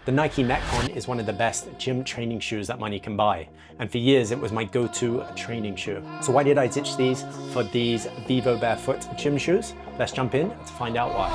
The Nike Metcon is one of the best gym training shoes that money can buy. And for years, it was my go-to training shoe. So why did I ditch these for these Vivobarefoot gym shoes? Let's jump in to find out why.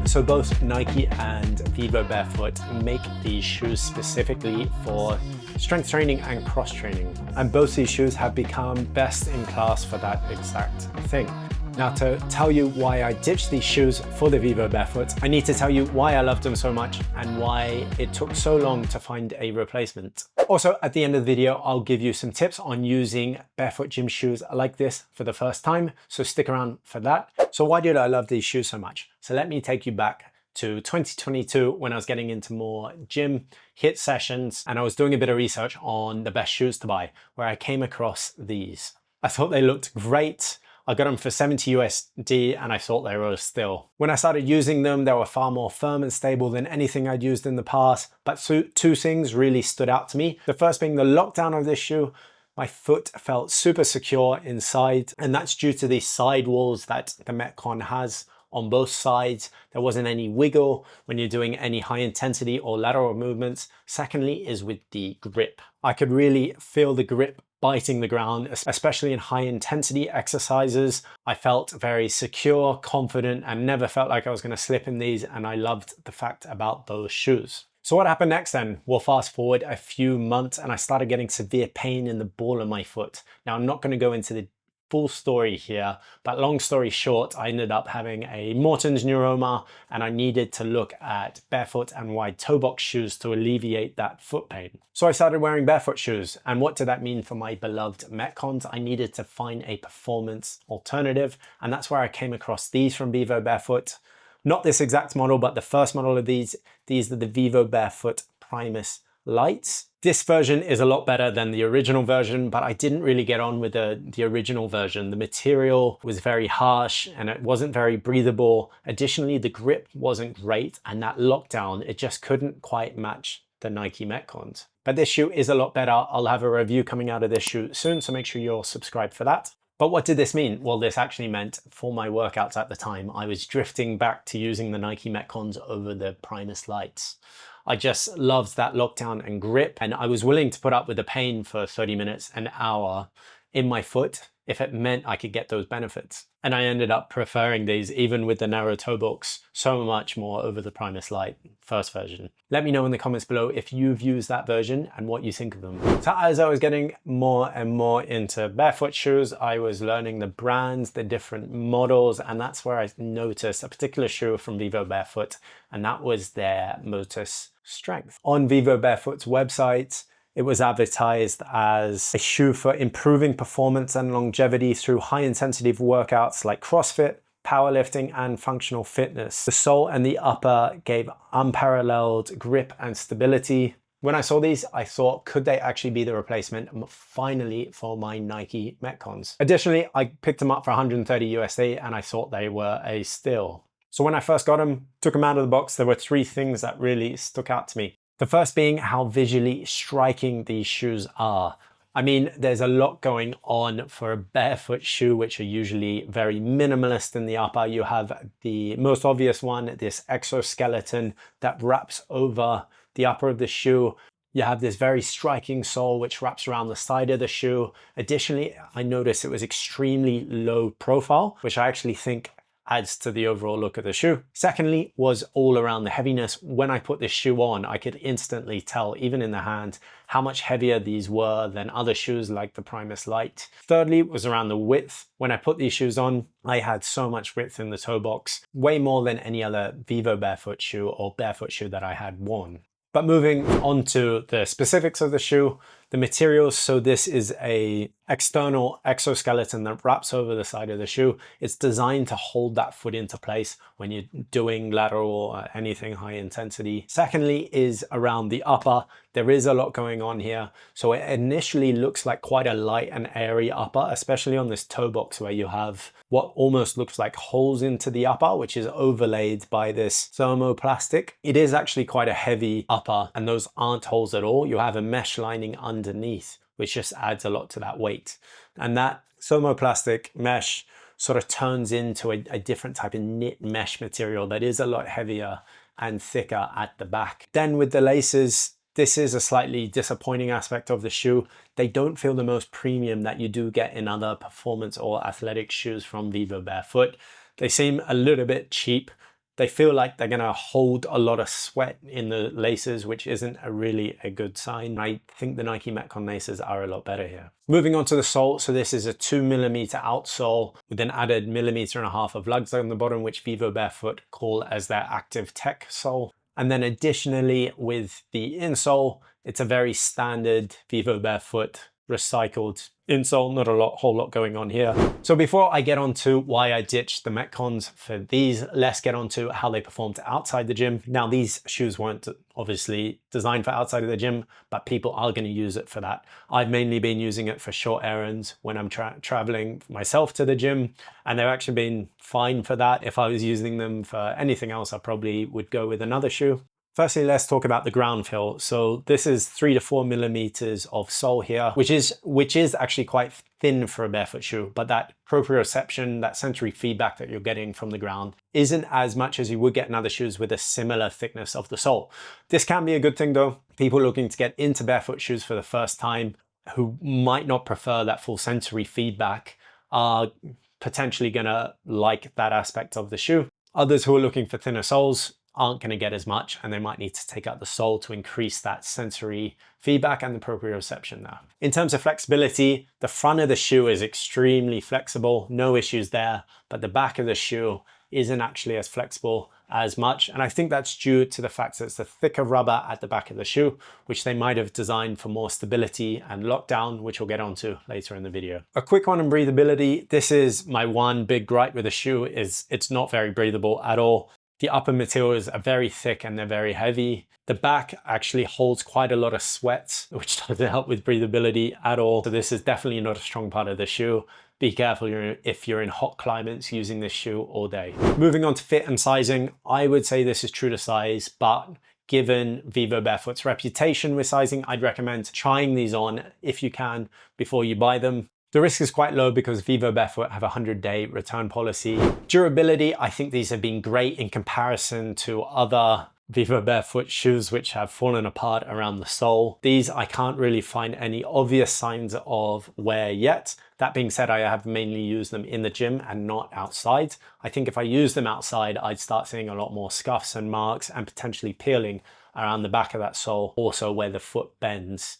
So both Nike and Vivobarefoot make these shoes specifically for strength training and cross training. And both these shoes have become best in class for that exact thing. Now, to tell you why I ditched these shoes for the Vivobarefoot, I need to tell you why I loved them so much and why it took so long to find a replacement. Also, at the end of the video, I'll give you some tips on using barefoot gym shoes like this for the first time, so stick around for that. So why did I love these shoes so much? So let me take you back to 2022 when I was getting into more gym HIIT sessions and I was doing a bit of research on the best shoes to buy, where I came across these. I thought they looked great. I got them for 70 USD and I thought they were still. When I started using them, they were far more firm and stable than anything I'd used in the past, but two things really stood out to me. The first being the lockdown of this shoe. My foot felt super secure inside, and that's due to the sidewalls that the Metcon has on both sides. There wasn't any wiggle when you're doing any high intensity or lateral movements. Secondly is with the grip. I could really feel the grip biting the ground, especially in high intensity exercises. I felt very secure, confident, and never felt like I was going to slip in these, and I loved the fact about those shoes. So what happened next then? We'll fast forward a few months and I started getting severe pain in the ball of my foot. Now, I'm not going to go into the full story here, but long story short, I ended up having a Morton's neuroma and I needed to look at barefoot and wide toe box shoes to alleviate that foot pain. So I started wearing barefoot shoes. And what did that mean for my beloved Metcons? I needed to find a performance alternative. And that's where I came across these from Vivobarefoot. Not this exact model, but the first model of these are the Vivobarefoot Primus Lights. This version is a lot better than the original version, but I didn't really get on with the original version. The material was very harsh and it wasn't very breathable. Additionally, the grip wasn't great, and that lockdown, it just couldn't quite match the Nike Metcons. But this shoe is a lot better. I'll have a review coming out of this shoe soon, so make sure you're subscribed for that. But what did this mean? Well, this actually meant for my workouts at the time, I was drifting back to using the Nike Metcons over the Primus Lights. I just loved that lockdown and grip, and I was willing to put up with the pain for 30 minutes, an hour in my foot if it meant I could get those benefits. And I ended up preferring these, even with the narrow toe box, so much more over the Primus Light first version. Let me know in the comments below if you've used that version and what you think of them. So as I was getting more and more into barefoot shoes, I was learning the brands, the different models, and that's where I noticed a particular shoe from Vivobarefoot, and that was their Motus Strength. On Vivobarefoot's website, it was advertised as a shoe for improving performance and longevity through high intensity workouts like CrossFit, powerlifting, and functional fitness. The sole and the upper gave unparalleled grip and stability. When I saw these, I thought, could they actually be the replacement finally for my Nike Metcons? Additionally, I picked them up for 130 USD and I thought they were a steal. So when I first got them, took them out of the box, there were three things that really stuck out to me. The first being how visually striking these shoes are. I mean, there's a lot going on for a barefoot shoe, which are usually very minimalist in the upper. You have the most obvious one, this exoskeleton that wraps over the upper of the shoe. You have this very striking sole which wraps around the side of the shoe. Additionally, I noticed it was extremely low profile, which I actually think adds to the overall look of the shoe. Secondly was all around the heaviness. When I put this shoe on, I could instantly tell, even in the hand, how much heavier these were than other shoes like the Primus Light. Thirdly was around the width. When I put these shoes on, I had so much width in the toe box, way more than any other Vivobarefoot shoe or barefoot shoe that I had worn. But moving on to the specifics of the shoe, the materials. So this is a external exoskeleton that wraps over the side of the shoe. It's designed to hold that foot into place when you're doing lateral or anything high intensity. Secondly is around the upper. There is a lot going on here. So it initially looks like quite a light and airy upper, especially on this toe box where you have what almost looks like holes into the upper, which is overlaid by this thermoplastic. It is actually quite a heavy upper, and those aren't holes at all. You have a mesh lining underneath, which just adds a lot to that weight. And that thermoplastic mesh sort of turns into a different type of knit mesh material that is a lot heavier and thicker at the back. Then with the laces, this is a slightly disappointing aspect of the shoe. They don't feel the most premium that you do get in other performance or athletic shoes from Vivo Barefoot. They seem a little bit cheap. They feel like they're gonna hold a lot of sweat in the laces, which isn't really a good sign. I think the Nike Metcon laces are a lot better here. Moving on to the sole. So this is a 2mm outsole with an added 1.5 millimeters of lugs on the bottom, which Vivo Barefoot call as their active tech sole. And then additionally with the insole, it's a very standard Vivo Barefoot recycled insole, not a whole lot going on here. So before I get on to why I ditched the Metcons for these, let's get on to how they performed outside the gym. Now these shoes weren't obviously designed for outside of the gym, but people are going to use it for that. I've mainly been using it for short errands when I'm traveling myself to the gym, and they've actually been fine for that. If I was using them for anything else, I probably would go with another shoe. Firstly, let's talk about the ground feel. So this is 3 to 4 millimeters of sole here, which is actually quite thin for a barefoot shoe, but that proprioception, that sensory feedback that you're getting from the ground isn't as much as you would get in other shoes with a similar thickness of the sole. This can be a good thing though. People looking to get into barefoot shoes for the first time who might not prefer that full sensory feedback are potentially gonna like that aspect of the shoe. Others who are looking for thinner soles aren't going to get as much, and they might need to take out the sole to increase that sensory feedback and the proprioception there. In terms of flexibility, the front of the shoe is extremely flexible, no issues there, but the back of the shoe isn't actually as flexible as much. And I think that's due to the fact that it's the thicker rubber at the back of the shoe, which they might have designed for more stability and lockdown, which we'll get onto later in the video. A quick one on breathability. This is my one big gripe with the shoe, is it's not very breathable at all. The upper materials are very thick and they're very heavy. The back actually holds quite a lot of sweat, which doesn't help with breathability at all. So this is definitely not a strong part of the shoe. Be careful if you're in hot climates using this shoe all day. Moving on to fit and sizing, I would say this is true to size, but given Vivo Barefoot's reputation with sizing, I'd recommend trying these on if you can before you buy them. The risk is quite low because Vivo Barefoot have a 100-day return policy. Durability, I think these have been great in comparison to other Vivo Barefoot shoes which have fallen apart around the sole. These, I can't really find any obvious signs of wear yet. That being said, I have mainly used them in the gym and not outside. I think if I use them outside, I'd start seeing a lot more scuffs and marks and potentially peeling around the back of that sole, also where the foot bends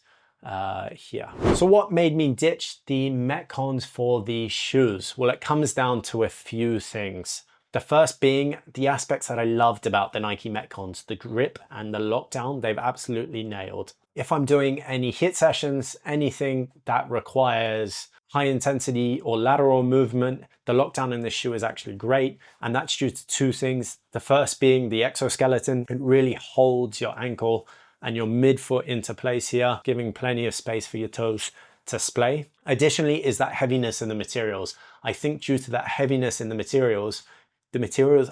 here. So what made me ditch the Metcons for these shoes? Well, it comes down to a few things. The first being the aspects that I loved about the Nike Metcons, the grip and the lockdown, they've absolutely nailed. If I'm doing any HIIT sessions, anything that requires high intensity or lateral movement, the lockdown in this shoe is actually great. And that's due to two things. The first being the exoskeleton. It really holds your ankle and your midfoot into place here, giving plenty of space for your toes to splay. Additionally is that heaviness in the materials. I think due to that heaviness in the materials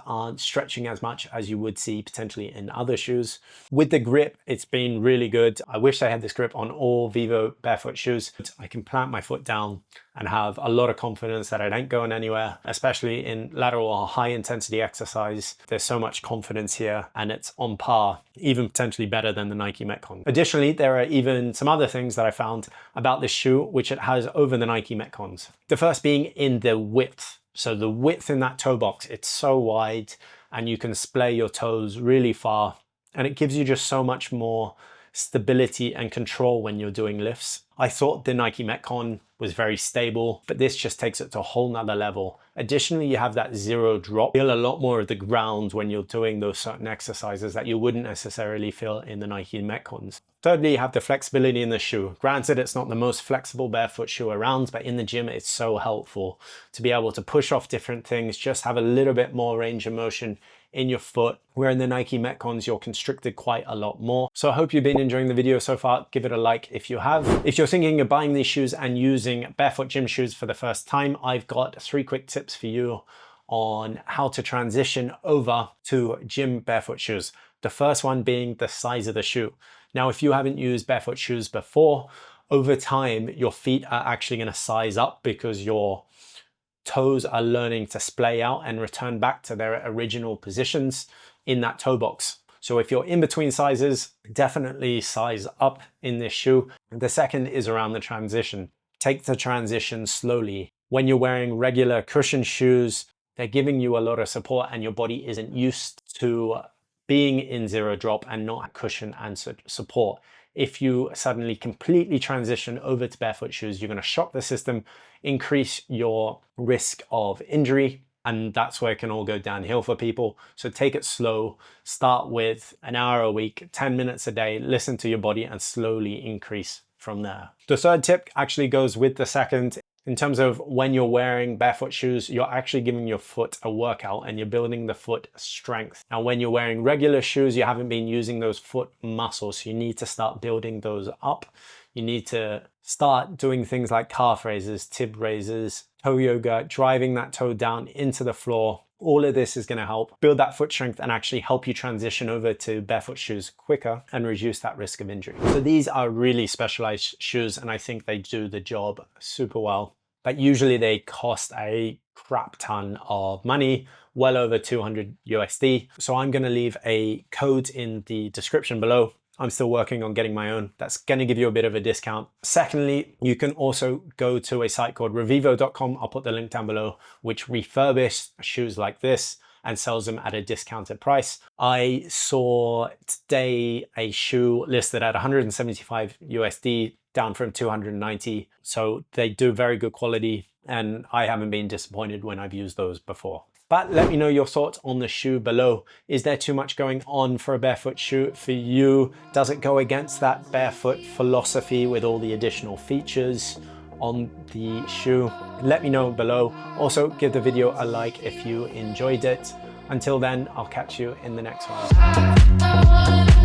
aren't stretching as much as you would see potentially in other shoes. With the grip, it's been really good. I wish I had this grip on all Vivo Barefoot shoes. I can plant my foot down and have a lot of confidence that it ain't going anywhere, especially in lateral or high intensity exercise. There's so much confidence here and it's on par, even potentially better than the Nike Metcon. Additionally, there are even some other things that I found about this shoe, which it has over the Nike Metcons. The first being in the width. So the width in that toe box, it's so wide and you can splay your toes really far, and it gives you just so much more stability and control when you're doing lifts. I thought the Nike Metcon was very stable, but this just takes it to a whole nother level. Additionally, you have that zero drop. You feel a lot more of the ground when you're doing those certain exercises that you wouldn't necessarily feel in the Nike Metcons. Thirdly, you have the flexibility in the shoe. Granted, it's not the most flexible barefoot shoe around, but in the gym, it's so helpful to be able to push off different things, just have a little bit more range of motion in your foot, where in the Nike Metcons, you're constricted quite a lot more. So I hope you've been enjoying the video so far. Give it a like if you have. If you're thinking of buying these shoes and using barefoot gym shoes for the first time, I've got 3 quick tips for you on how to transition over to gym barefoot shoes. The first one being the size of the shoe. Now, if you haven't used barefoot shoes before, over time, your feet are actually going to size up because your toes are learning to splay out and return back to their original positions in that toe box. So if you're in between sizes, definitely size up in this shoe. The second is around the transition. Take the transition slowly. When you're wearing regular cushion shoes, they're giving you a lot of support and your body isn't used to being in zero drop and not cushion and support. If you suddenly completely transition over to barefoot shoes, you're going to shock the system, increase your risk of injury, and that's where it can all go downhill for people. So take it slow, start with an hour a week, 10 minutes a day, listen to your body and slowly increase from there. The third tip actually goes with the second. In terms of when you're wearing barefoot shoes, you're actually giving your foot a workout and you're building the foot strength. Now, when you're wearing regular shoes, you haven't been using those foot muscles. So you need to start building those up. You need to start doing things like calf raises, tib raises, toe yoga, driving that toe down into the floor. All of this is going to help build that foot strength and actually help you transition over to barefoot shoes quicker and reduce that risk of injury. So these are really specialized shoes and I think they do the job super well. But usually they cost a crap ton of money, well over 200 USD. So I'm going to leave a code in the description below. I'm still working on getting my own. That's going to give you a bit of a discount. Secondly, you can also go to a site called revivo.com. I'll put the link down below, which refurbishes shoes like this and sells them at a discounted price. I saw today a shoe listed at 175 USD, down from 290. So they do very good quality and I haven't been disappointed when I've used those before. But let me know your thoughts on the shoe below. Is there too much going on for a barefoot shoe for you? Does it go against that barefoot philosophy with all the additional features on the shoe? Let me know below. Also, give the video a like if you enjoyed it. Until then, I'll catch you in the next one.